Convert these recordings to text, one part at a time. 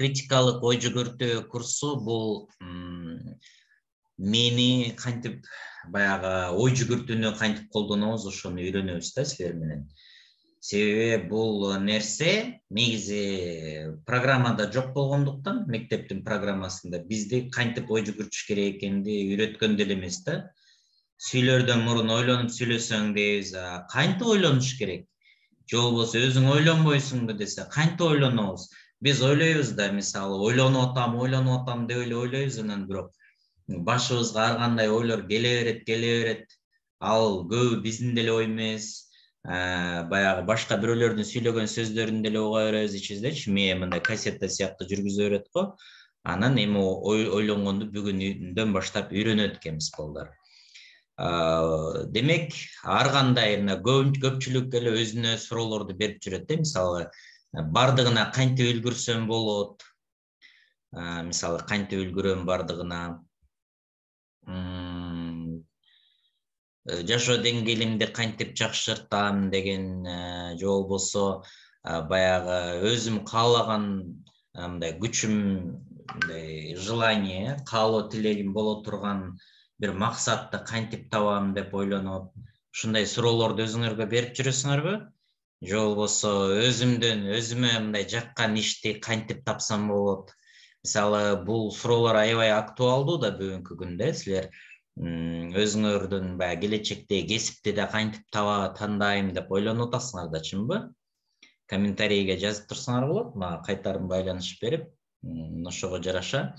критикалык ой жүгүртүү курсу бул мени кантип баягы ой жүгүртүүнү кантип колдонобуз ошону үйрөнөбүз да силер менен. Себеби бул нерсе негизи программада жок болгондуктан, мектептин программасында бизди кантип ой жүгүртүш керек экенди үйрөткөн деле эмес да. Сүйлөрдөн мурун ойлонуп сүйлөсөң дейбиз, кантип ойлонуш керек? Же болбосо өзүң ойлонбойсуңбу десе, кантип ойлонобуз? Биз ойлойбуз да, мисалы, ойлонуп атам деп эле ойлойбуз, анан бирок башыбызга ар кандай ойлор келе берет. Ал көбү биздин деле ой эмес. Баягы башка бирөөлөрдүн сүйлөгөн сөздөрүн деле уга беребиз ичибиздечи. Мээ мындай кассета сыяктуу жүргүзө берет го. Анан эми ойлонгонду бүгүндөн баштап үйрөнөт экенбиз балдар. Демек, ар кандай көпчүлүк эле өзүнө суроолорду берип жүрөт да, мисалы, бардыгына кантип үлгүрсөм болот? Мисалы, кантип үлгүрөм бардыгына? Жашоо деңгээлимди кантип жакшыртам деген, же болбосо баягы өзүм каалаган мындай күчүм, мындай желание, каалоо тилегим боло турган бир максатты кантип табам деп ойлонуп, ушундай суроолорду өзүңөргө берип жүрөсүңөрбү? Же болбосо өзүмө мындай жаккан ишти кантип тапсам болот? Мисалы, бул суроолор аябай актуалдуу да бүгүнкү күндө. Силер өзүңөрдүн баягы келечекте кесипти да кантип тандайм деп ойлонуп атасыңар да, чынбы? Комментарийге жазып турсаңар болот, мага кайтарым байланыш берип, ошого жараша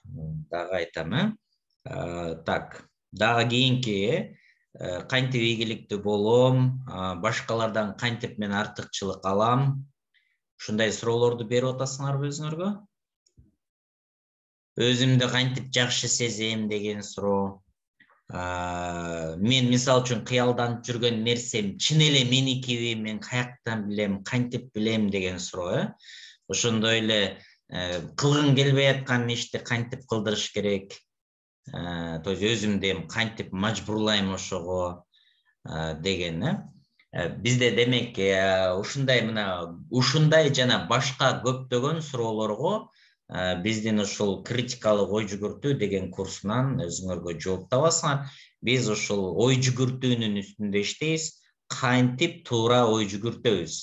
дагы айтам, Так, дагы кийинки кантип ийгиликтүү болом, башкалардан кантип мен артыкчылык алам? Ушундай суроолорду берип атасыңарбы өзүңөргө? Өзүмдү кантип жакшы сезем деген суроо. Мен мисал үчүн кыялданып жүргөн нерсем чын эле меникиби, мен каяктан билем, кантип билем деген суроо. Ошондой эле кылгым келбей аткан ишти кантип кылдырыш керек? То есть өзүмдү кантип мажбурлайм ошого деген. Бизде демек ушундай жана башка көптөгөн суроолорго биздин ушул критикалык ой жүгүртүү деген курсунан өзүңөргө жооп табасыңар. Биз ушул ой жүгүртүүнүн үстүндө иштейбиз, кантип туура ой жүгүртөбүз.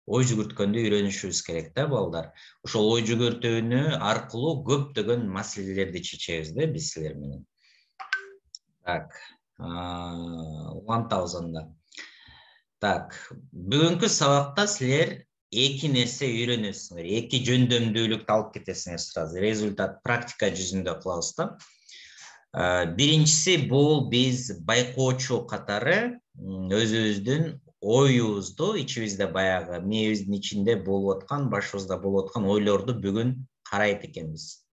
Ой жүгүрткөндү үйрөнүшүбүз керек да, балдар. Ошол ой жүгүртүүнү аркылуу көптөгөн маселелерди чечебиз да биз силер менен. Так, улантабыз анда. Так, бүгүнкү сабакта силер эки нерсе үйрөнөсүңөр, эки жөндөмдүүлүктү алып кетесиңер сразу. Результат практика жүзүндө кылабыз да. Биринчиси бул биз байкоочу катары өзүбүздүн оюбузду, ичибизде баягы мээбиздин ичинде болуп аткан, башыбызда болуп аткан ойлорду бүгүн карайт экенбиз.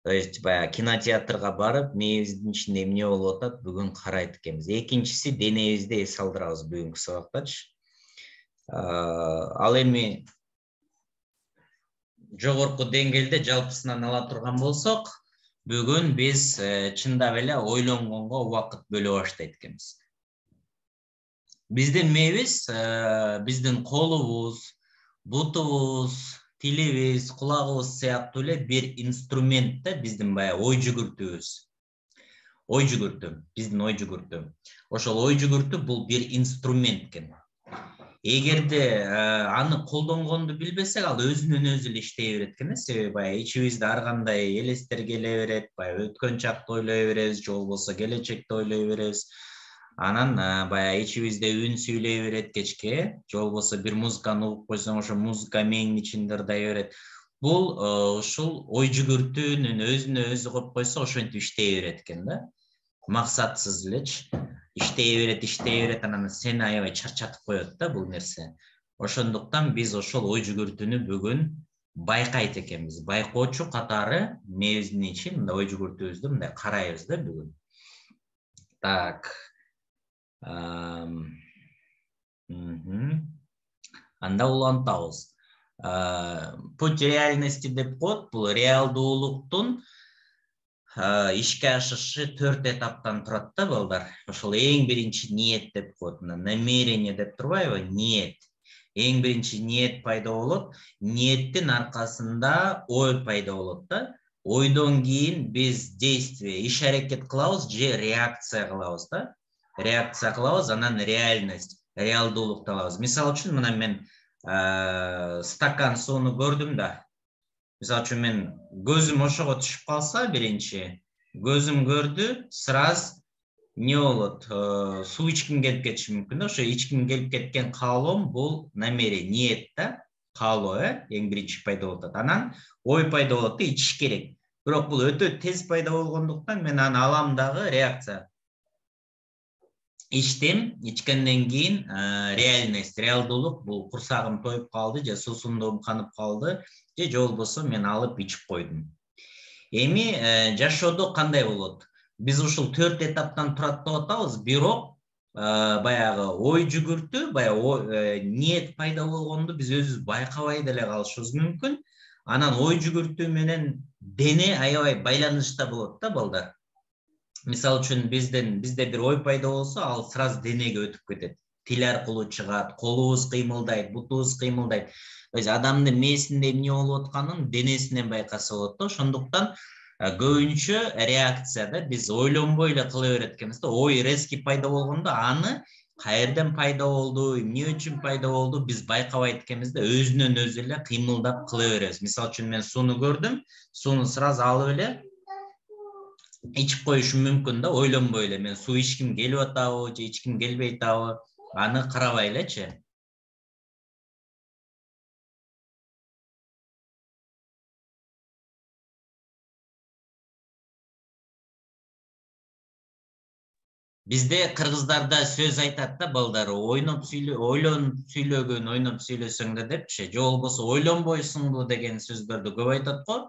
То есть баягы кинотеатрга барып, мээбиздин ичинде эмне болуп атат, бүгүн карайт экенбиз. Экинчиси денебизди эс алдырабыз бүгүнкү сабактачы. Ал эми жогорку деңгээлде жалпысынан ала турган болсок, бүгүн биз чындап эле ойлонгонго убакыт бөлө баштайт экенбиз. Биздин мээбиз, биздин колубуз, бутубуз, тилибиз, кулагыбыз сыяктуу эле бир инструмент да биздин баягы ой жүгүртүүбүз. Ой жүгүртүү, биздин ой жүгүртүү. Ошол ой жүгүртүү бул бир инструмент экен. Эгерде аны колдонгонду билбесек, ал өзүнөн өзү эле иштей берет экен. Себеби баягы ичибизде ар кандай элестер келе берет, баягы өткөн чакты ойлой беребиз, же болбосо келечекти ойлой беребиз. Анан баягы ичибизде үн сүйлөй берет кечке, же болбосо бир музыканы угуп койсоң, ошо музыка мээңдин ичинде ырдай берет. Бул ушул ой жүгүртүүнүн өзүнө өзү коюп койсо, ошентип иштей берет экен да. Максатсыз элечи. Иштей берет, анан сени аябай чарчатып коет да бул нерсе. Ошондуктан биз ошол ой жүгүртүүнү бүгүн байкайт экенбиз. Байкоочу катары мээбиздин ичин мындай ой жүгүртүүбүздү мындай карайбыз да бүгүн. Так. Анда улантабыз. Путь реальности деп коет, бул реалдуулуктун ишке ашышы 4 этаптан турат да, балдар. Ошол эң биринчи ниет деп коет, намерение деп турбайбы? Ниет. Эң биринчи ниет пайда болот. Ниеттин аркасында ой пайда болот да. Ойдон кийин биз действие, иш аракет кылабыз же реакция кылабыз да. Реакция кылабыз, анан реальность, реалдуулукту алабыз. Мисалы үчүн мына мен стакан сууну көрдүм да. Мисалы үчүн мен көзүм ошого түшүп калса биринчи, көзүм көрдү, сразу не болот, суу ичким келип кетиши мүмкүн да. Ошо ичким келип кеткен каалоом бул намерение, ниет да, каалоо эң биринчи пайда болуп атат. Анан ой пайда болот да, ичиш керек. Бирок бул өтө тез пайда болгондуктан мен аны алам дагы реакция. Ичтим, ичкенден кийин реальность, реалдуулук, бул курсагым тоюп калды же суусундугум канып калды же болбосо мен алып ичип койдум. Эми жашоодо кандай болот? Биз ушул 4 этаптан турат деп атабыз, бирок баягы ой жүгүртүү, баягы ниет пайда болгонду биз өзүбүз байкабай деле калышыбыз мүмкүн. Анан ой жүгүртүү менен дене аябай байланышта болот да, балдар. Мисалы үчүн бизде бир ой пайда болсо, ал сразу денеге өтүп кетет. Тил аркылуу чыгат, колубуз кыймылдайт, бутубуз кыймылдайт. Адамдын мээсинде эмне болуп атканын денесинен байкаса болот да. Ошондуктан көбүнчө реакция да, биз ойлонбой эле кыла берет экенбиз да. Ой резкий пайда болгондо аны каерден пайда болду, эмне үчүн пайда болду биз байкабайт экенбиз да, өзүнөн өзү эле кыймылдап кыла беребиз. Мисалы үчүн мен сууну көрдүм, сууну сразу алып эле ичип коюшум мүмкүн да, ойлонбой эле. Мен суу ичким келип атабы же ичким келбей атабы, аны карабай элечи. Бизде кыргыздарда сөз айтат да, балдар, ойлонуп сүйлөгөн, ойноп сүйлөсөң да депчи, же болбосо ойлонбойсуңбу деген сөздөрдү көп айтат го.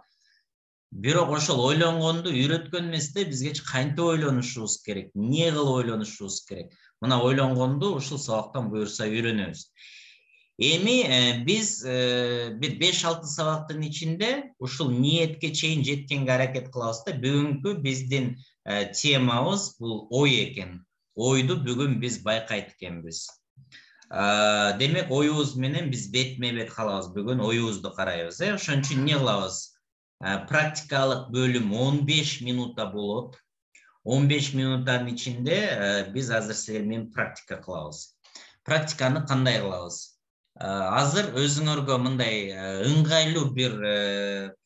Бирок ошол ойлонгонду үйрөткөн эмес да, бизгечи кантип ойлонушубуз керек, эмне кылып ойлонушубуз керек. Мына ойлонгонду ушул сабактан буюрса үйрөнөбүз. Эми биз бир 5-6 сабактын ичинде ушул ниетке чейин жеткенге аракет кылабыз да. Бүгүнкү биздин темабыз бул ой экен. Ойду бүгүн биз байкайт экенбиз. Демек, оюбуз менен биз бетме-бет калабыз. Бүгүн оюбузду карайбыз. Ошон үчүн эмне кылабыз? Практикалык бөлүм 15 минутта болот. 15 минуттан ичинде биз азыр силер менен практика кылабыз. Практиканы кандай кылабыз? Азыр өзүңөргө мындай ыңгайлуу бир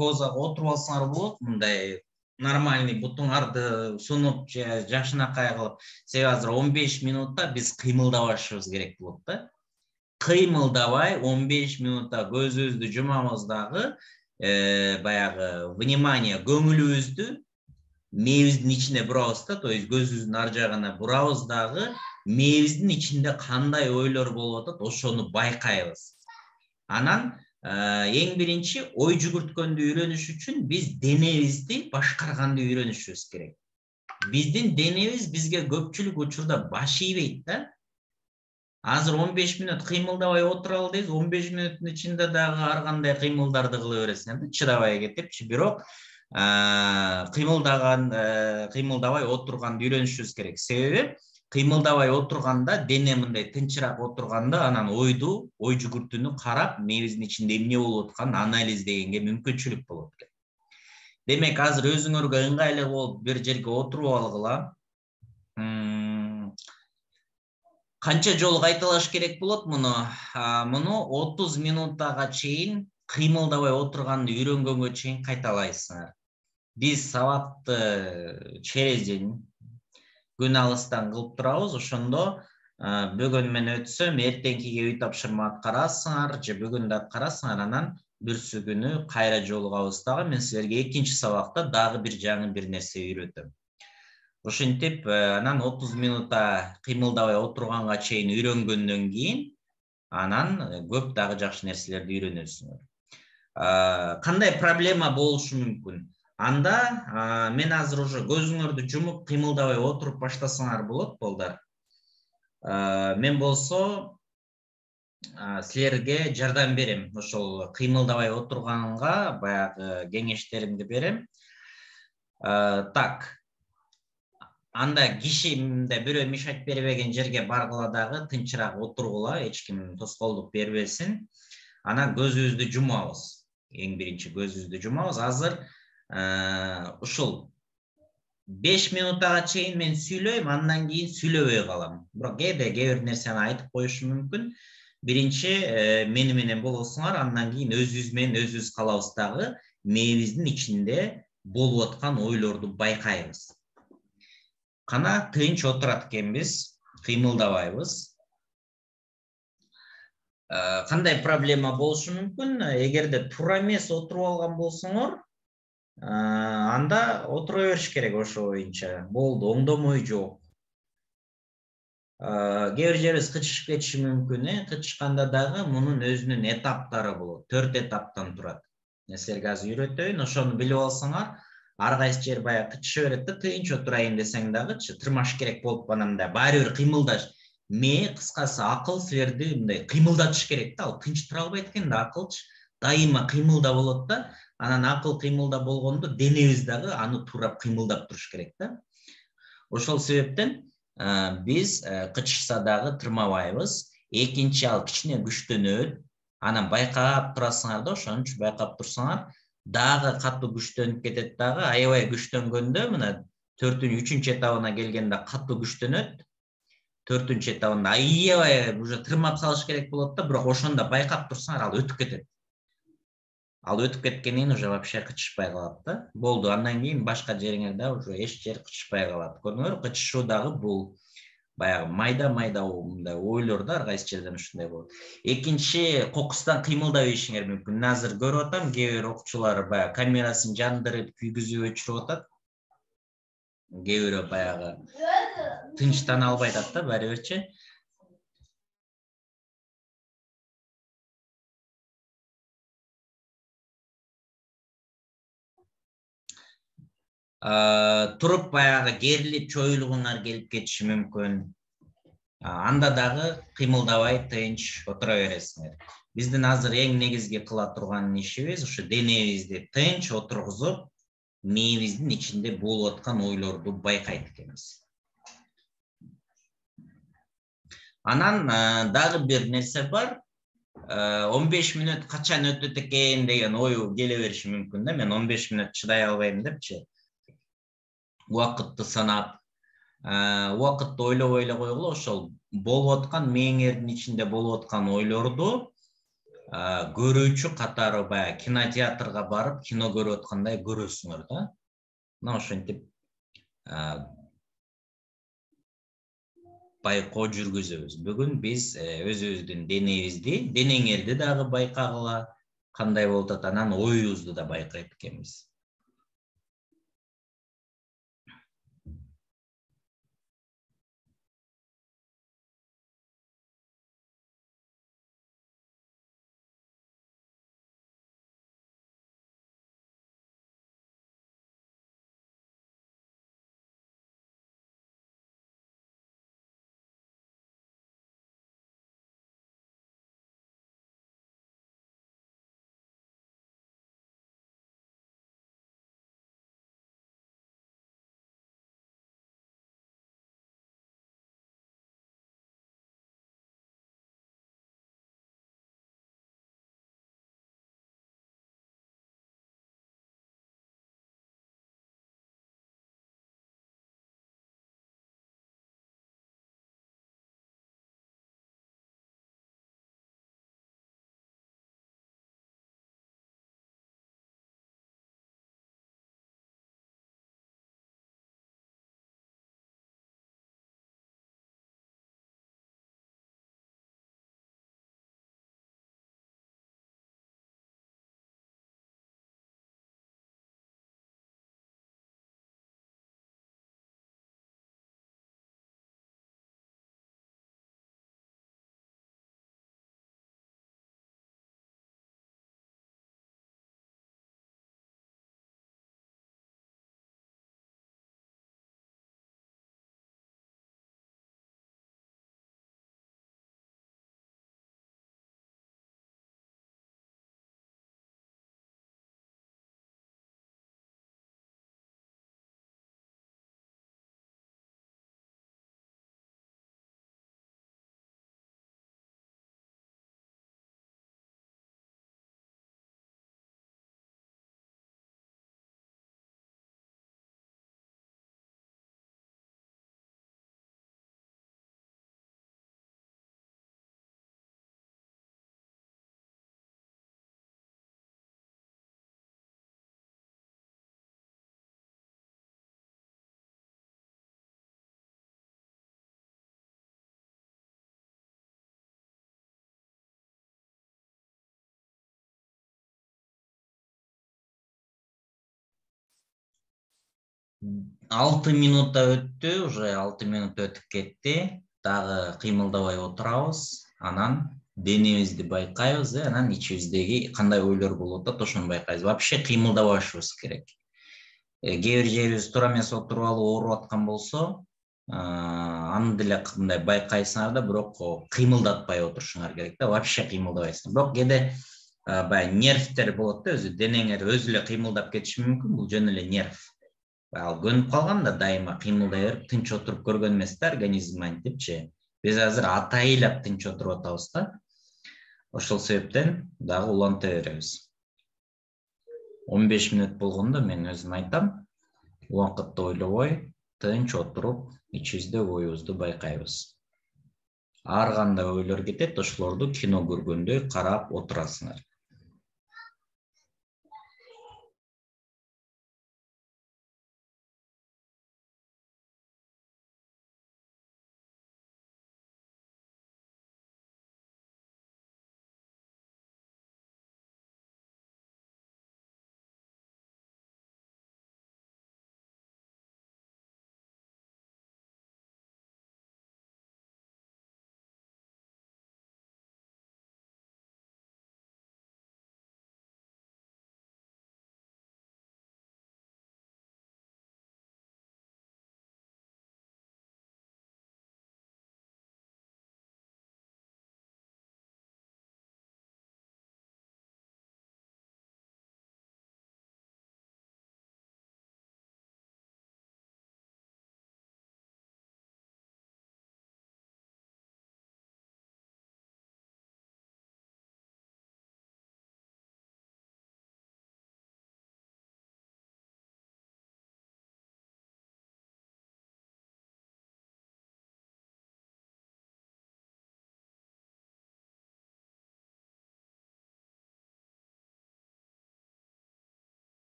позага отуруп алсаңар болот, мындай нормальный бутуңарды сунуп же жакшынакай кылып. Себеби азыр 15 минутта биз кыймылдабашыбыз керек болот да. Кыймылдабай 15 минутта көзүбүздү жумабыз дагы, баягы внимание, көңүлүбүздү мээбиздин ичине бурабыз да, то есть көзүбүздүн ар жагына бурабыз дагы, мээбиздин ичинде кандай ойлор болуп атат, ошону байкайбыз. Анан эң биринчи ой жүгүрткөндү үйрөнүш үчүн биз денебизди башкарганды үйрөнүшүбүз керек. Биздин денебиз бизге көпчүлүк учурда баш ийбейт да. Азыр 15 минут кыймылдабай отуралы дейбиз, 15 минуттун ичинде дагы ар кандай кыймылдарды кыла бересиң да, чыдабай кетипчи. Бирок кыймылдабай отурганды үйрөнүшүбүз керек. Себеби кыймылдабай отурганда, дене мындай тынчыраак отурганда, анан ой жүгүртүүнү карап, мээбиздин ичинде эмне болуп атканын анализдегенге мүмкүнчүлүк болот экен. Демек, азыр өзүңөргө ыңгайлуу болуп бир жерге отуруп алгыла. Канча жолу кайталаш керек болот муну? Муну 30 минуттага чейин кыймылдабай отурганды үйрөнгөнгө чейин кайталайсыңар. Биз сабакты через день күн алыстан кылып турабыз. Ошондо бүгүн мен өтсөм, эртеңкиге үй тапшырма аткарасыңар же бүгүн да аткарасыңар, анан бүрсү күнү кайра жолугабыз дагы. Мен силерге экинчи сабакта дагы бир жаңы бир нерсе үйрөтөм. Ошентип, анан 30 минутта кыймылдабай отурганга чейин үйрөнгөндөн кийин, анан көп дагы жакшы нерселерди үйрөнөсүңөр. Кандай проблема болушу мүмкүн? Анда мен азыр уже көзүңөрдү жумуп кыймылдабай отуруп баштасаңар болот, балдар. Мен болсо силерге жардам берем. Ошол кыймылдабай отурганга баягы кеңештеримди берем. Так. анда кишимде бирөө мешать бербеген жерге баргыла дагы тынчыраак отургула, эч ким тоскоолдук бербесин. Анан көзүбүздү жумабыз. Эң биринчи көзүбүздү жумабыз. Азыр ушул 5 минутага чейин мен сүйлөйм, андан кийин сүйлөбөй калам. Бирок кээ бир нерсени айтып коюшум мүмкүн. Биринчи мени менен болосуңар, андан кийин өзүбүз менен өзүбүз калабыз дагы мээбиздин ичинде болуп аткан ойлорду байкайбыз. Кана тынч отурат экенбиз, кыймылдабайбыз. Кандай проблема болушу мүмкүн? Эгерде туура эмес отуруп алган болсоңор, анда отура бериш керек ошо боюнча. Болду, оңдомой жок. Кээ бир жерибиз кычышып кетиши мүмкүн, кычышканда дагы мунун өзүнүн этаптары болот. 4 этаптан турат. Мен силерге азыр үйрөтөйүн, ошону билип алсаңар, ар кайсы жер баягы кычыша берет да, тынч отурайын десең дагычы, тырмаш керек болуп ананда баары бир кыймылдаш. Мээ, кыскасы, акыл силерди мындай кыймылдатыш керек да, ал тынч тура албайт экен да, акылчы дайыма кыймылда болот да. Анан акыл кыймылда болгондо денебиз дагы аны туурап кыймылдап туруш керек да. Ошол себептен биз кычышса дагы тырмабайбыз. Экинчи, ал кичине күчтөнөт. Анан байкап турасыңар да, ошончу байкап турсаңар, дагы катуу күчтөнүп кетет дагы. Аябай күчтөнгөндө мына 4-3 этабына келгенде катуу күчтөнөт. 4 этабында аябай уже тырмап салыш керек болот да, бирок ошондо байкап турсаңар, ал өтүп кетет. Ал өтүп кеткенден кийин уже вообще кычышпай калат да. Болду, андан кийин башка жериңерде уже эч жер кычышпай калат. Көрдүңөрбү, кычышуу дагы бул баягы майда мындай ойлор да, ар кайсы жерден ушундай болот. Экинчи, кокустан кыймылдап ийишиңер мүмкүн. Мен азыр көрүп атам, кээ бир окуучулар баягы камерасын жандырып, күйгүзүп өчүрүп атат. Кээ бирөө баягы тынчтана албай атат да, баары бирчи. Туруп баягы керилип чоюлгуңар келип кетиши мүмкүн. Анда дагы кыймылдабай тынч отура бересиңер. Биздин азыр эң негизги кыла турган ишибиз ушу денебизди тынч отургузуп, мээбиздин ичинде болуп аткан ойлорду байкайт экенбиз. Анан дагы бир нерсе бар. 15 мүнөт качан өтөт экен деген ой келе бериши мүмкүн да. Мен 15 мүнөт чыдай албайм депчи. Убакытты санап, убакытты ойлобой эле койгула, ошол болуп аткан мээңердин ичинде болуп аткан ойлорду көрүүчү катары баягы кинотеатрга барып кино көрүп аткандай көрөсүңөр да. Мына ошентип байкоо жүргүзөбүз. Бүгүн биз өзүбүздүн денебизди, денеңерди дагы байкагыла, кандай болуп атат, анан оюбузду да байкайт экенбиз. 6 минут өттү, уже 6 минут өтүп кетти. Дагы кыймылдабай отурабыз, анан денебизди байкайбыз, анан ичибиздеги кандай ойлор болуп атат ошону байкайбыз. Вообще кыймылдабашыбыз керек. Кээ бир жерибиз туура эмес отуруп алып ооруп аткан болсо, аны деле мындай байкайсыңар да, бирок кыймылдатпай отурушуңар керек да, вообще кыймылдабайсың. Бирок кээде баягы нервтер болот да, өзү денеңер өзү эле кыймылдап кетиши мүмкүн, бул жөн эле нерв. Ал көнүп калган да, дайыма кыймылдай берип тынч отуруп көргөн эмес да организм антипчи. Биз азыр атайылап тынч отуруп атабыз да. Ошол себептен дагы уланта беребиз. 15 минут болгондо мен өзүм айтам, убакытты ойлобой, тынч отуруп, ичибизде оюбузду байкайбыз. Ар кандай ойлор кетет, ошолорду кино көргөндөй карап отурасыңар.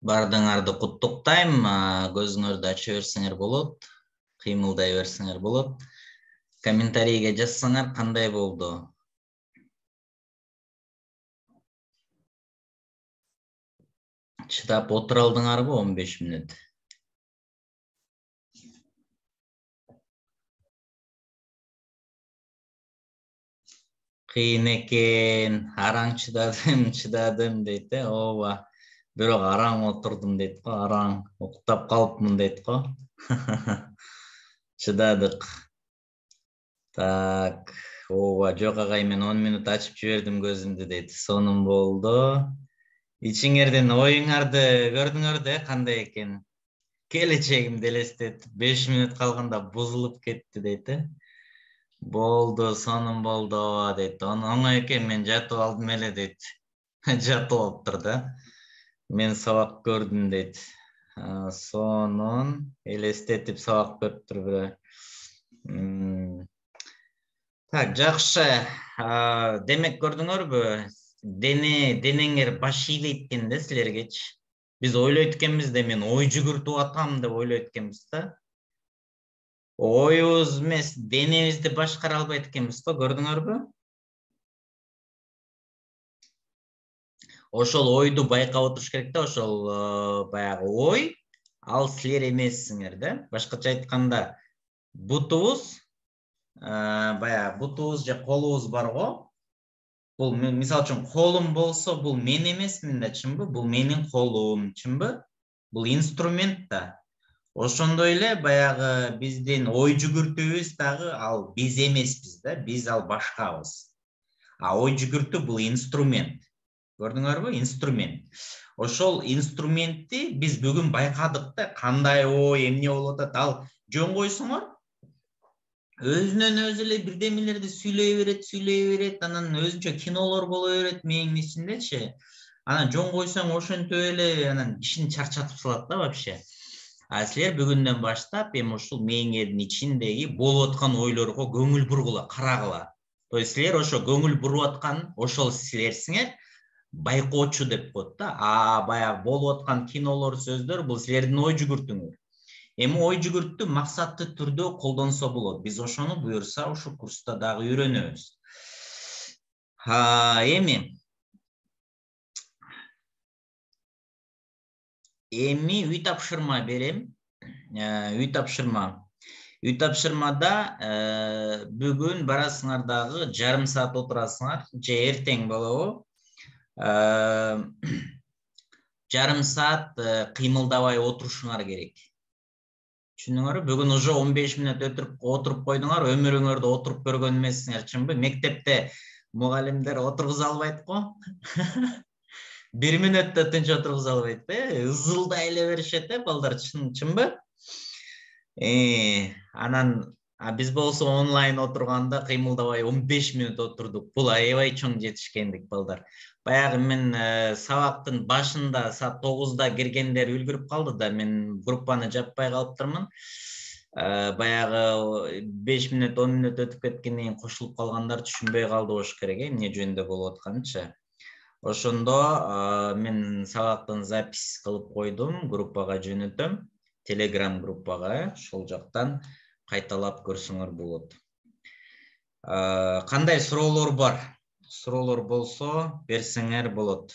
Бардыңарды құттықтайм, көзіңөрдү ача берсеңер болот, кыймылдай берсеңер болот. Комментарийге жазсаңар кандай болду? Чыдап отура алдыңарбы 15 мүнөт? Кыйын экен, араң чыдадым дейт, ооба. Бирок араң отурдум дейт го, араң уктап калыпмын дейт го. Чыдадык. Так, ооба, жок агай, мен 10 мүнөт ачып жибердим көзүмдү дейт. Сонун болду. Ичиңерден оюңарды көрдүңөр да кандай экен. Келечегимди элестетип 5 мүнөт калганда бузулуп кетти дейт. Болду, сонун болду дейт. Оңой экен, мен жатып алдым эле дейт. Жатып алыптыр да. Мен сабак көрдүм дейт. Сонун элестетип сабак көрүптүр бирөө. Так, жакшы. Демек көрдүңөрбү? Денеңер баш ийбейт экен да силергечи. Биз ойлойт экенбиз да, мен ой жүгүртүп атам деп ойлойт экенбиз да. Оюбуз эмес, денебизди башкара албайт экенбиз да, көрдүңөрбү? Ошол ойду байкап отуруш керек да, ошол баягы ой, ал силер эмессиңер да. Башкача айтканда, бутубуз, баягы бутубуз же колубуз бар го. Бул мисалы үчүн колум болсо, бул мен эмесмин да, чынбы? Бул менин колум, чынбы? Бул инструмент да. Ошондой эле баягы биздин ой жүгүртүүбүз дагы ал биз эмеспиз да, биз ал башкабыз. Ой жүгүртүү бул инструмент. Көрдүңөрбү? Инструмент. Ошол инструментти биз бүгүн байкадык да, кандай ой, эмне болуп атат, ал жөн койсоңор, өзүнөн өзү эле бирдемелерди сүйлөй берет, анан өзүнчө кинолор боло берет мээңдин ичиндечи. Анан жөн койсоң ошентип эле анан кишини чарчатып салат да вообще. Силер бүгүндөн баштап эми ушул мээңердин ичиндеги болуп аткан ойлорго көңүл бургула, карагыла. То есть силер ошо көңүл буруп аткан ошол силерсиңер, байкоочу деп коет да. Баягы болуп аткан кинолор, сөздөр бул силердин ой жүгүртүүңөр. Эми ой жүгүртүү максаттуу түрдө колдонсо болот. Биз ошону буюрса ушул курста дагы үйрөнөбүз. Эми үй тапшырма берем. Үй тапшырма. Үй тапшырмада бүгүн барасыңар дагы жарым саат отурасыңар, же эртең болобу? Жарым саат кыймылдабай отурушуңар керек. Түшүндүңөрбү? Бүгүн уже 15 мүнөт отуруп койдуңар, өмүрүңөрдө отуруп көргөн эмессиңер, чынбы? Мектепте мугалимдер отургуза албайт го. 1 мүнөттө тынч отургуза албайт, ызылдай эле беришет, балдар, чынбы? Анан биз болсо онлайн отурганда кыймылдабай 15 мүнөт отурдук. Бул аябай чоң жетишкендик, балдар. Баягы мен сабактын башында саат 9-да киргендер үлгүрүп калды да, мен группаны жаппай калыптырмын. Баягы 5 мүнөт, 10 мүнөт өтүп кеткенден кийин кошулуп калгандар түшүнбөй калды болуш керек, эмне жөнүндө болуп атканынчы. Ошондо мен сабактын запись кылып койдум, группага жөнөтөм, Telegram группага, ошол жактан кайталап көрсөңөр болот. Кандай суроолор бар? Суроолор болсо берсеңер болот.